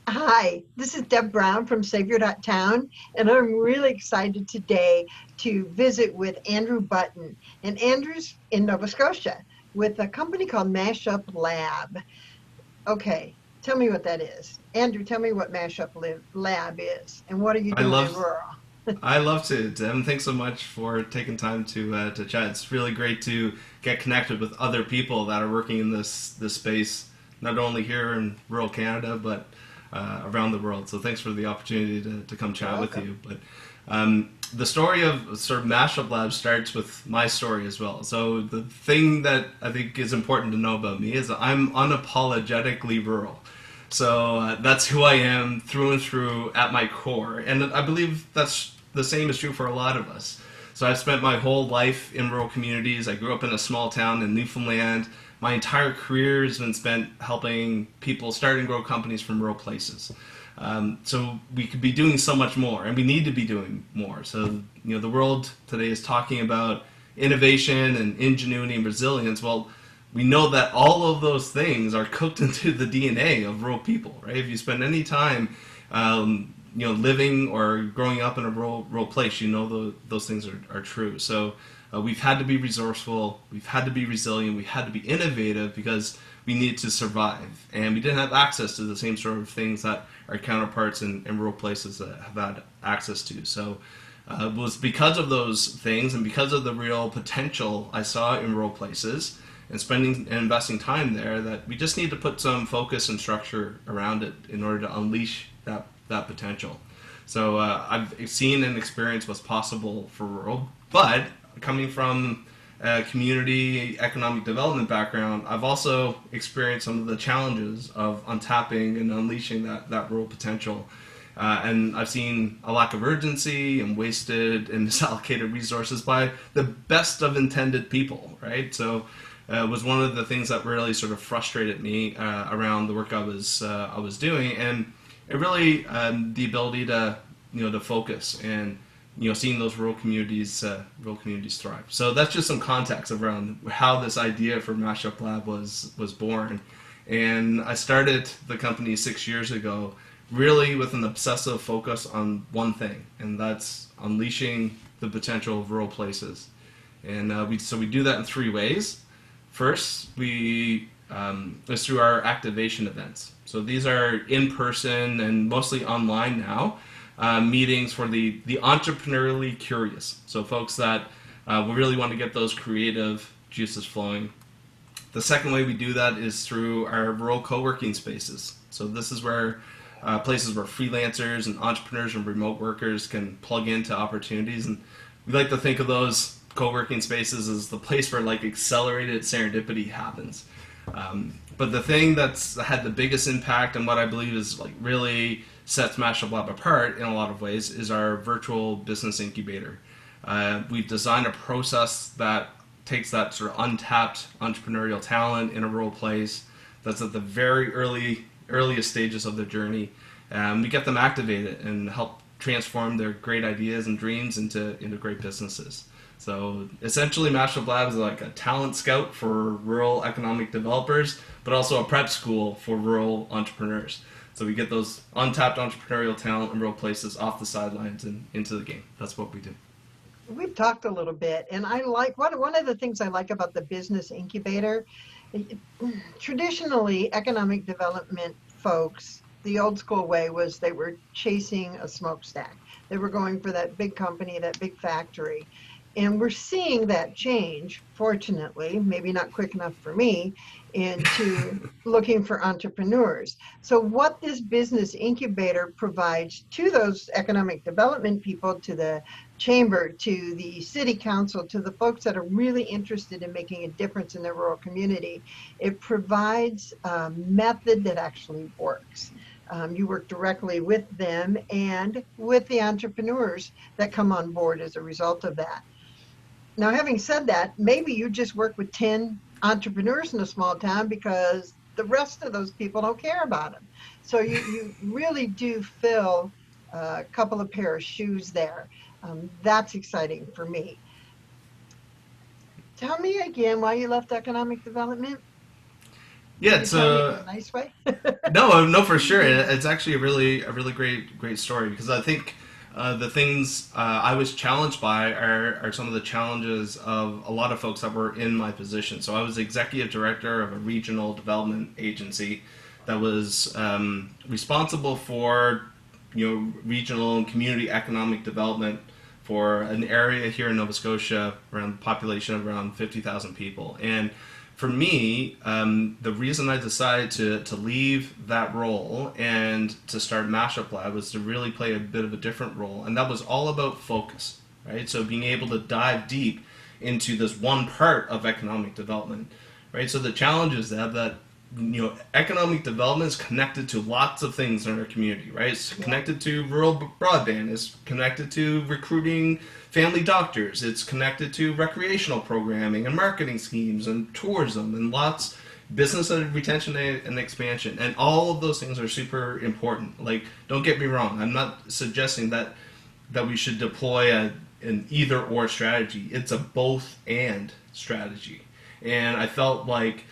Hi, this is Deb Brown from saveyour.town, and I'm really excited today to visit with Andrew Button. And Andrew's in Nova Scotia with a company called Mashup Lab. Okay, tell me what that is. Andrew, tell me what Lab is, and what are you I doing in love rural? I love to, Tim. Thanks so much for taking time to chat. It's really great to get connected with other people that are working in this space, not only here in rural Canada but around the world. So thanks for the opportunity to come You're chat with welcome. you. But the story of sort of Mashup Lab starts with my story as well. So the thing that I think is important to know about me is that I'm unapologetically rural. So that's who I am through and through at my core. And I believe that's the same is true for a lot of us. So I've spent my whole life in rural communities. I grew up in a small town in Newfoundland. My entire career has been spent helping people start and grow companies from rural places. So we could be doing so much more, and we need to be doing more. So the world today is talking about innovation and ingenuity and resilience. Well, we know that all of those things are cooked into the DNA of rural people, right? If you spend any time, living or growing up in a rural place, those things are true. So we've had to be resourceful, we've had to be resilient, we had to be innovative because we need to survive, and we didn't have access to the same sort of things that our counterparts in rural places have had access to. So it was because of those things and because of the real potential I saw in rural places and spending and investing time there that we just need to put some focus and structure around it in order to unleash that potential. So I've seen and experienced what's possible for rural, but coming from a community economic development background, I've also experienced some of the challenges of untapping and unleashing that rural potential. And I've seen a lack of urgency and wasted and misallocated resources by the best of intended people, right? So it was one of the things that really sort of frustrated me around the work I was doing, and it really the ability to focus and seeing those rural communities thrive. So that's just some context around how this idea for Mashup Lab was born, and I started the company 6 years ago, really with an obsessive focus on one thing, and that's unleashing the potential of rural places. And we do that in three ways. First, we is through our activation events. So these are in person and mostly online now meetings for the entrepreneurially curious. So folks that we really want to get those creative juices flowing. The second way we do that is through our rural co-working spaces. So this is where places where freelancers and entrepreneurs and remote workers can plug into opportunities, and we like to think of those co-working spaces as the place where like accelerated serendipity happens. But the thing that's had the biggest impact and what I believe is like really sets Mashup Lab apart in a lot of ways is our virtual business incubator. We've designed a process that takes that sort of untapped entrepreneurial talent in a rural place that's at the very earliest stages of their journey. We get them activated and help transform their great ideas and dreams into great businesses. So essentially, Mashup Lab is like a talent scout for rural economic developers, but also a prep school for rural entrepreneurs. So we get those untapped entrepreneurial talent in rural places off the sidelines and into the game. That's what we do. We've talked a little bit, and I like one of the things I like about the business incubator. it- Traditionally, economic development folks, the old school way was they were chasing a smokestack. They were going for that big company, that big factory. And we're seeing that change, fortunately, maybe not quick enough for me, into looking for entrepreneurs. So, what this business incubator provides to those economic development people, to the chamber, to the city council, to the folks that are really interested in making a difference in their rural community, it provides a method that actually works. You work directly with them and with the entrepreneurs that come on board as a result of that. Now, having said that, maybe you just work with 10 entrepreneurs in a small town because the rest of those people don't care about them. So you really do fill a couple of pair of shoes there. That's exciting for me. Tell me again why you left economic development. Yeah, Are you it's telling me in a nice way? no, for sure. It's actually a really great story because I think the things I was challenged by are some of the challenges of a lot of folks that were in my position. So I was executive director of a regional development agency that was responsible for regional and community economic development for an area here in Nova Scotia around a population of around 50,000 people. And for me, the reason I decided to leave that role and to start Mashup Lab was to really play a bit of a different role, and that was all about focus, right? So being able to dive deep into this one part of economic development, right? So the challenge is that economic development is connected to lots of things in our community, right? It's Yeah. connected to rural broadband, it's connected to recruiting family doctors, it's connected to recreational programming and marketing schemes and tourism and lots business and retention and expansion, and all of those things are super important. Like, don't get me wrong, I'm not suggesting that we should deploy an either or strategy. It's a both and strategy, and I felt like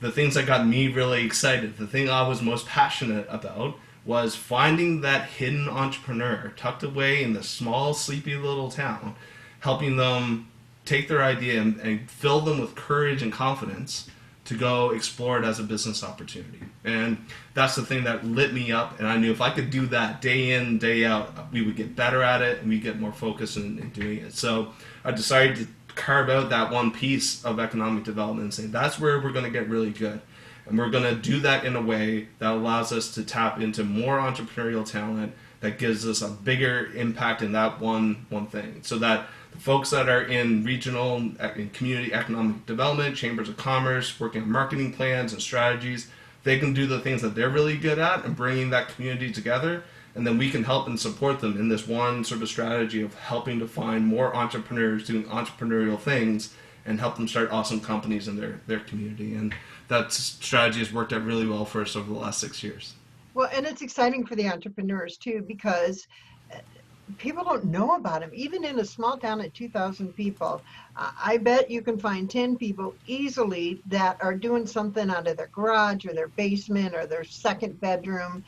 the things that got me really excited, the thing I was most passionate about, was finding that hidden entrepreneur tucked away in the small, sleepy little town, helping them take their idea and fill them with courage and confidence to go explore it as a business opportunity. And that's the thing that lit me up, and I knew if I could do that day in, day out, we would get better at it and we'd get more focused in doing it. So I decided to carve out that one piece of economic development and say that's where we're going to get really good, and we're going to do that in a way that allows us to tap into more entrepreneurial talent that gives us a bigger impact in that one thing, so that the folks that are in regional and community economic development, chambers of commerce, working on marketing plans and strategies, they can do the things that they're really good at and bringing that community together, and then we can help and support them in this one sort of strategy of helping to find more entrepreneurs doing entrepreneurial things and help them start awesome companies in their community. And that strategy has worked out really well for us over the last 6 years. Well, and it's exciting for the entrepreneurs too, because people don't know about them. Even in a small town at 2,000 people, I bet you can find 10 people easily that are doing something out of their garage or their basement or their second bedroom,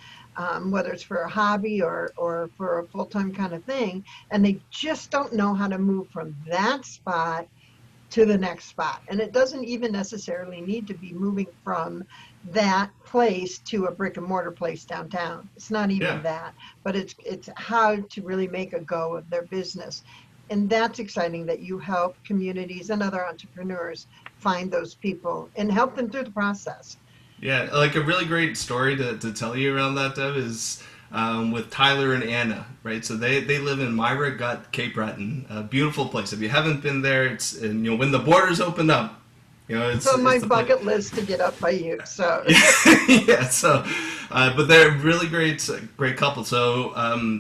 whether it's for a hobby or for a full-time kind of thing, and they just don't know how to move from that spot to the next spot. And it doesn't even necessarily need to be moving from that place to a brick and mortar place downtown. It's not Yeah. even that, but it's how to really make a go of their business. And that's exciting that you help communities and other entrepreneurs find those people and help them through the process. Yeah, like a really great story to tell you around that, Deb, is with Tyler and Anna, right? So they live in Myra Gut, Cape Breton, a beautiful place. If you haven't been there, it's, and, when the borders open up, It's on my it's the place. bucket list to get up by you. So Yeah, so but they're a really great couple. So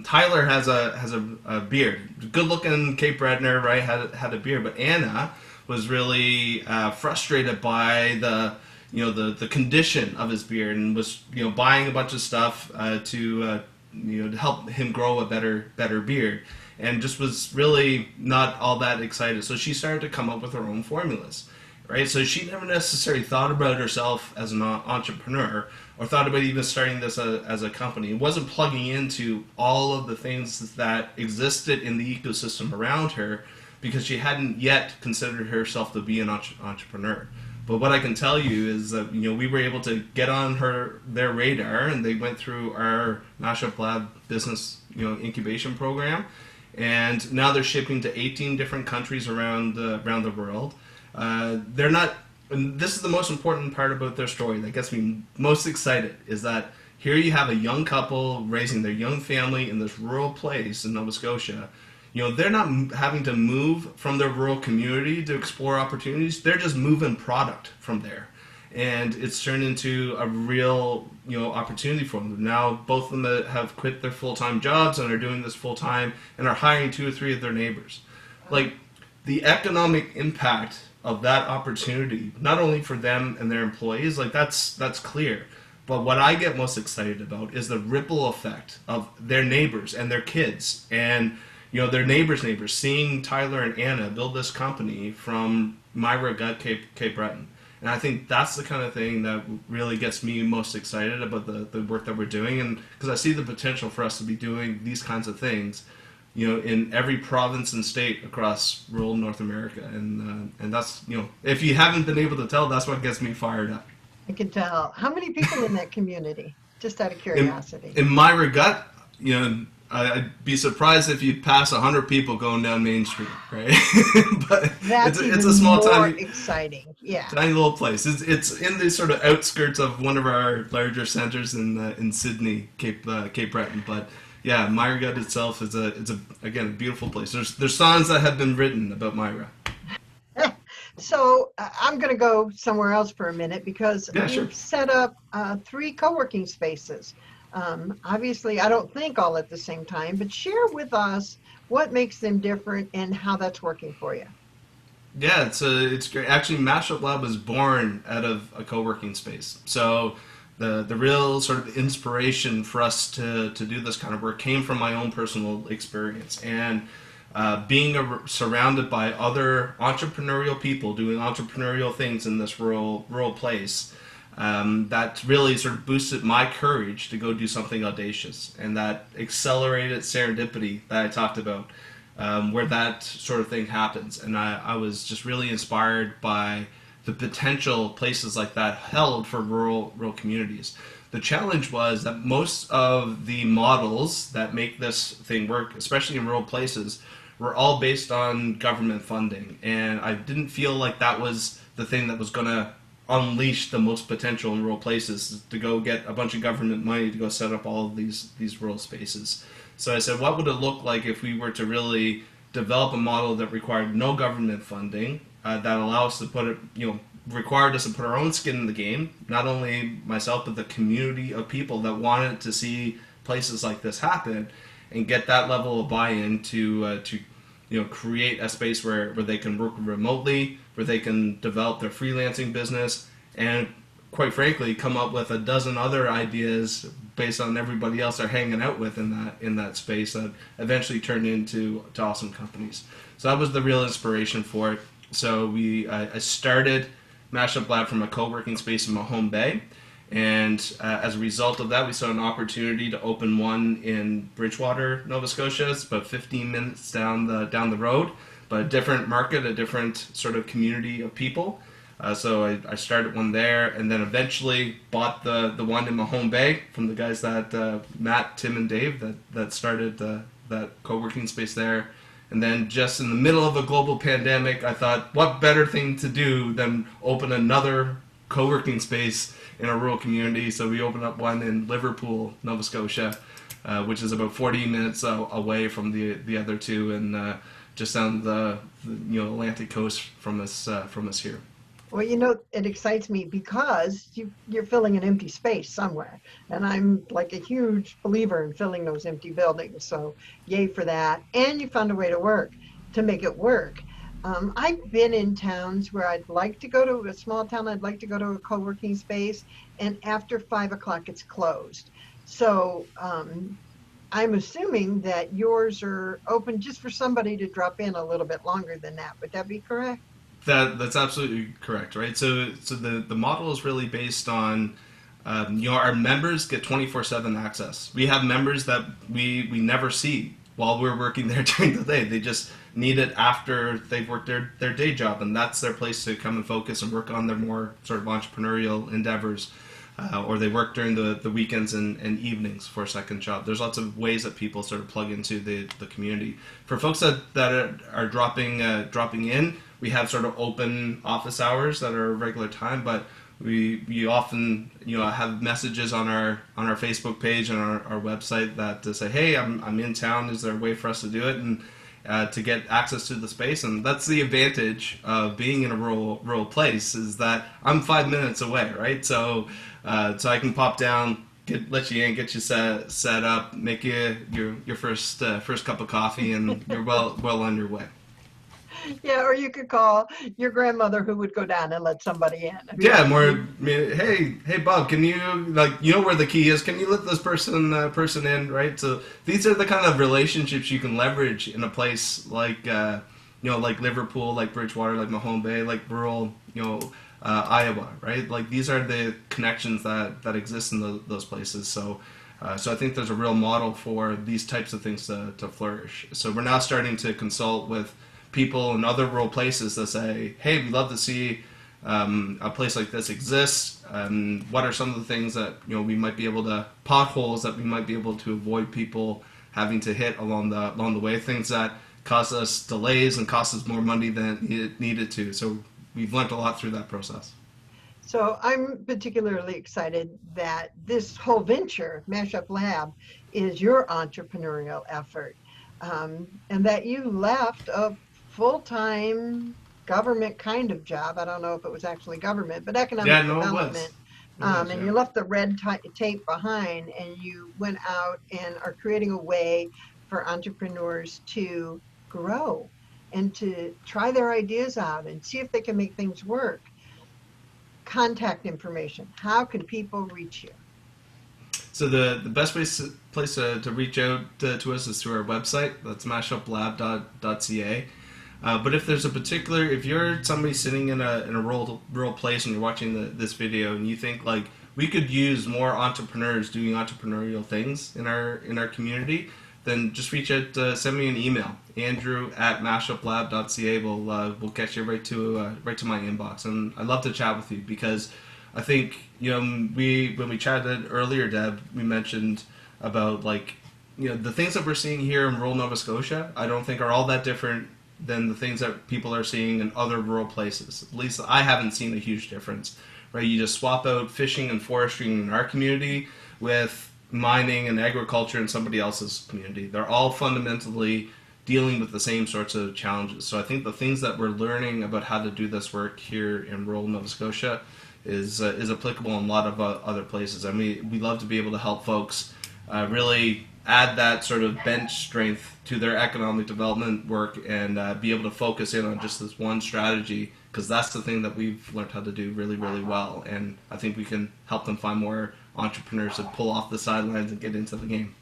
Tyler has a beard, good looking Cape Brettoner, right? Had a beard, but Anna was really frustrated by the condition of his beard, and was buying a bunch of stuff to help him grow a better beard, and just was really not all that excited. So she started to come up with her own formulas, right? So she never necessarily thought about herself as an entrepreneur or thought about even starting this as a company. It wasn't plugging into all of the things that existed in the ecosystem around her because she hadn't yet considered herself to be an entrepreneur. But what I can tell you is that we were able to get on their radar, and they went through our Mashup Lab business incubation program, and now they're shipping to 18 different countries around the world. They're not. And this is the most important part about their story that gets me most excited, is that here you have a young couple raising their young family in this rural place in Nova Scotia. They're not having to move from their rural community to explore opportunities. They're just moving product from there. And it's turned into a real, opportunity for them. Now, both of them have quit their full-time jobs and are doing this full-time and are hiring 2 or 3 of their neighbors. Like, the economic impact of that opportunity, not only for them and their employees, like that's clear. But what I get most excited about is the ripple effect of their neighbors and their kids, and their neighbors seeing Tyler and Anna build this company from Myra Gut, Cape Breton. And I think that's the kind of thing that really gets me most excited about the work that we're doing, and because I see the potential for us to be doing these kinds of things, in every province and state across rural North America, and that's, if you haven't been able to tell, that's what gets me fired up. I can tell. How many people in that community? Just out of In curiosity. in my regard, I'd be surprised if you pass 100 people going down Main Street, right? But That's it's even a small, more tiny exciting. Yeah. tiny little place. It's in the sort of outskirts of one of our larger centers in Sydney, Cape Breton. But yeah, Myra Gut itself is a again a beautiful place. There's songs that have been written about Myra. So I'm going to go somewhere else for a minute because Yeah, sure. you've set up three co-working spaces. Obviously, I don't think all at the same time, but share with us what makes them different and how that's working for you. Yeah, it's great. Actually, Mashup Lab was born out of a co-working space. So the real sort of inspiration for us to do this kind of work came from my own personal experience, and being surrounded by other entrepreneurial people doing entrepreneurial things in this rural place. That really sort of boosted my courage to go do something audacious, and that accelerated serendipity that I talked about, where that sort of thing happens. And I was just really inspired by the potential places like that held for rural communities. The challenge was that most of the models that make this thing work, especially in rural places, were all based on government funding, and I didn't feel like that was the thing that was going to unleash the most potential in rural places, to go get a bunch of government money to go set up all of these rural spaces. So I said, what would it look like if we were to really develop a model that required no government funding, that allow us to put it, required us to put our own skin in the game, not only myself, but the community of people that wanted to see places like this happen, and get that level of buy-in to create a space where they can work remotely, where they can develop their freelancing business, and quite frankly come up with a dozen other ideas based on everybody else they're hanging out with in that space, that eventually turned into awesome companies. So that was the real inspiration for it. So I started Mashup Lab from a co-working space in Mahone Bay, and as a result of that, we saw an opportunity to open one in Bridgewater, Nova Scotia. It's about 15 minutes down the road, but a different market, a different sort of community of people. So I started one there, and then eventually bought the one in Mahone Bay from the guys that Matt, Tim, and Dave that started that co-working space there. And then just in the middle of a global pandemic, I thought, what better thing to do than open another co-working space in a rural community? So we opened up one in Liverpool, Nova Scotia, which is about 40 minutes away from the other two, and just on the Atlantic coast from us here. Well, it excites me because you're filling an empty space somewhere. And I'm like a huge believer in filling those empty buildings. So yay for that. And you found a way to make it work. I've been in towns where I'd like to go to a small town, I'd like to go to a co-working space, and after 5 o'clock it's closed. So I'm assuming that yours are open just for somebody to drop in a little bit longer than that. Would that be correct? That's absolutely correct, right? So the model is really based on our members get 24/7 access. We have members that we never see while we're working there during the day. They just need it after they've worked their day job, and that's their place to come and focus and work on their more sort of entrepreneurial endeavors. Or they work during the weekends and evenings for a second job. There's lots of ways that people sort of plug into the community. For folks that are dropping in, we have sort of open office hours that are regular time, but we often have messages on our Facebook page and our website that say, hey, I'm in town, is there a way for us to do it, and to get access to the space. And that's the advantage of being in a rural place, is that I'm 5 minutes away, right? So I can pop down, let you in, get you set up, make you your first cup of coffee, and you're well on your way. Yeah, or you could call your grandmother who would go down and let somebody in. I mean, Yeah, more. I mean, hey, Bob, can you where the key is? Can you let this person in, right? So these are the kind of relationships you can leverage in a place like like Liverpool, like Bridgewater, like Mahone Bay, like rural Iowa, right? Like these are the connections that exist in those places. So I think there's a real model for these types of things to flourish. So we're now starting to consult with people in other rural places that say, hey, we'd love to see a place like this exists. What are some of the things that we might be able to, potholes that we might be able to avoid people having to hit along the way, things that cause us delays and cost us more money than it needed to. So we've learned a lot through that process. So I'm particularly excited that this whole venture, Mashup Lab, is your entrepreneurial effort, and that you left a full-time government kind of job. I don't know if it was actually government, but Yeah, economic no, it was. development. It was, And yeah. you left the red tape behind, and you went out and are creating a way for entrepreneurs to grow and to try their ideas out and see if they can make things work. Contact information. How can people reach you? So the best place to reach out to us is through our website. That's MashupLab.ca. But if there's a particular, if you're somebody sitting in a rural place and you're watching this video and you think like we could use more entrepreneurs doing entrepreneurial things in our community, then just reach out, send me an email, Andrew@MashupLab.ca. We'll get you right to my inbox, and I'd love to chat with you because I think we when we chatted earlier, Deb, we mentioned about like the things that we're seeing here in rural Nova Scotia. I don't think are all that different than the things that people are seeing in other rural places. At least I haven't seen a huge difference. Right? You just swap out fishing and forestry in our community with mining and agriculture in somebody else's community. They're all fundamentally dealing with the same sorts of challenges. So I think the things that we're learning about how to do this work here in rural Nova Scotia is applicable in a lot of other places. I mean, we love to be able to help folks really add that sort of bench strength to their economic development work and be able to focus in on just this one strategy because that's the thing that we've learned how to do really, really well. And I think we can help them find more entrepreneurs to pull off the sidelines and get into the game.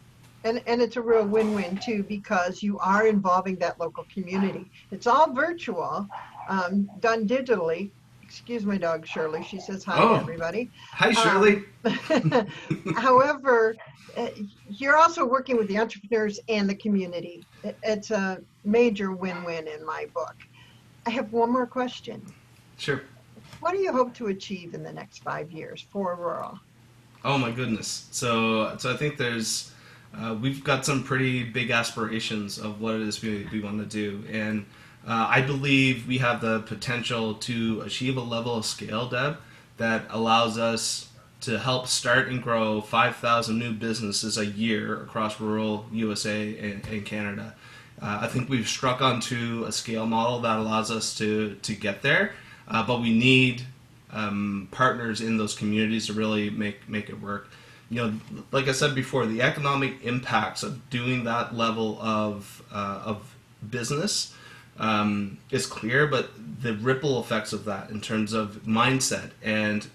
And it's a real win-win too because you are involving that local community. It's all virtual, done digitally. Excuse my dog Shirley. She says hi to Oh, everybody. hi, Um, Shirley. however, uh, you're also working with the entrepreneurs and the community. It's a major win-win in my book. I have one more question. Sure. What do you hope to achieve in the next 5 years for rural? Oh my goodness. So I think we've got some pretty big aspirations of what it is we want to do, and I believe we have the potential to achieve a level of scale, Deb, that allows us to help start and grow 5,000 new businesses a year across rural USA and Canada. I think we've struck onto a scale model that allows us to get there, but we need partners in those communities to really make it work. Like I said before, the economic impacts of doing that level of business is clear, but the ripple effects of that in terms of mindset and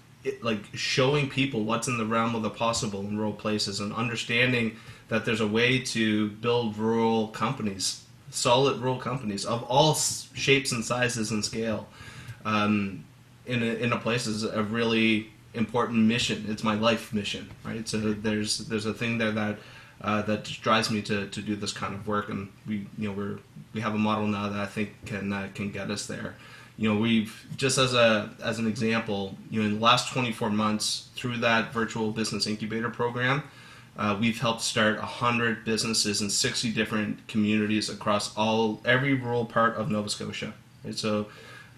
like showing people what's in the realm of the possible in rural places and understanding that there's a way to build rural companies, solid rural companies of all shapes and sizes and scale. In a place is a really important mission. It's my life mission, right? So there's a thing there that just drives me to do this kind of work, and we have a model now that I think can get us there. We've just as an example, in the last 24 months through that virtual business incubator program, we've helped start 100 businesses in 60 different communities across every rural part of Nova Scotia. Right? So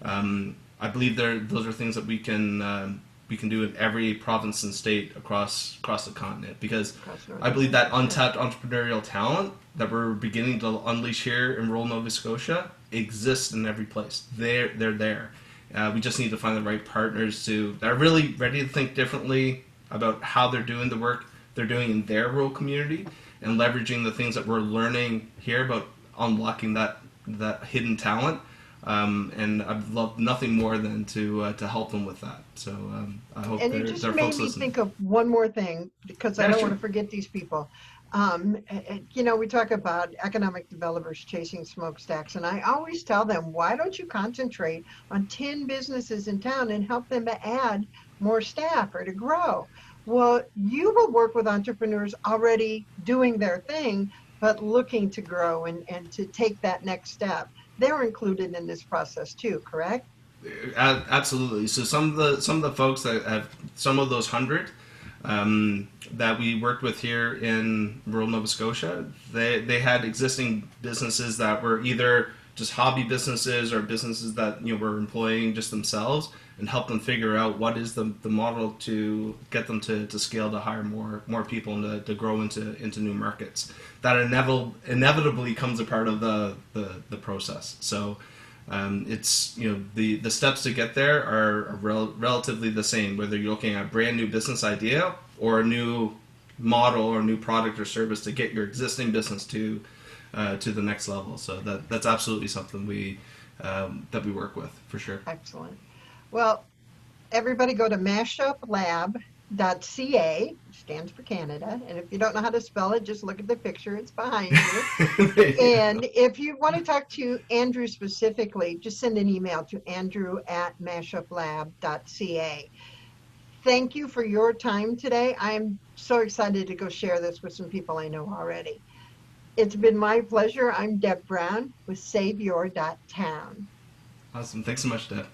I believe those are things that we can do in every province and state across the continent because I believe that untapped entrepreneurial talent that we're beginning to unleash here in rural Nova Scotia exists in every place. They're there. We just need to find the right partners that are really ready to think differently about how they're doing the work they're doing in their rural community and leveraging the things that we're learning here about unlocking that hidden talent. And I'd love nothing more than to help them with that. So I hope And you there just are made folks me listening. think of one more thing because I Yeah, don't want sure. to forget these people. We talk about economic developers chasing smokestacks, and I always tell them, why don't you concentrate on 10 businesses in town and help them to add more staff or to grow? Well, you will work with entrepreneurs already doing their thing, but looking to grow and to take that next step. They're included in this process too, correct? Absolutely. So some of the folks that have some of those 100 that we worked with here in rural Nova Scotia, they had existing businesses that were either just hobby businesses or businesses that were employing just themselves, and help them figure out what is the model to get them to scale, to hire more people, and to grow into new markets. That inevitably comes a part of the process. So it's the steps to get there are relatively the same, whether you're looking at a brand new business idea or a new model or new product or service to get your existing business to the next level. So that's absolutely something that we work with for sure. Excellent. Well, everybody go to MashupLab.ca, stands for Canada. And if you don't know how to spell it, just look at the picture, it's behind you. And if you want to talk to Andrew specifically, just send an email to andrew@mashuplab.ca. Thank you for your time today. I'm so excited to go share this with some people I know already. It's been my pleasure. I'm Deb Brown with saveyour.town. Awesome. Thanks so much, Deb.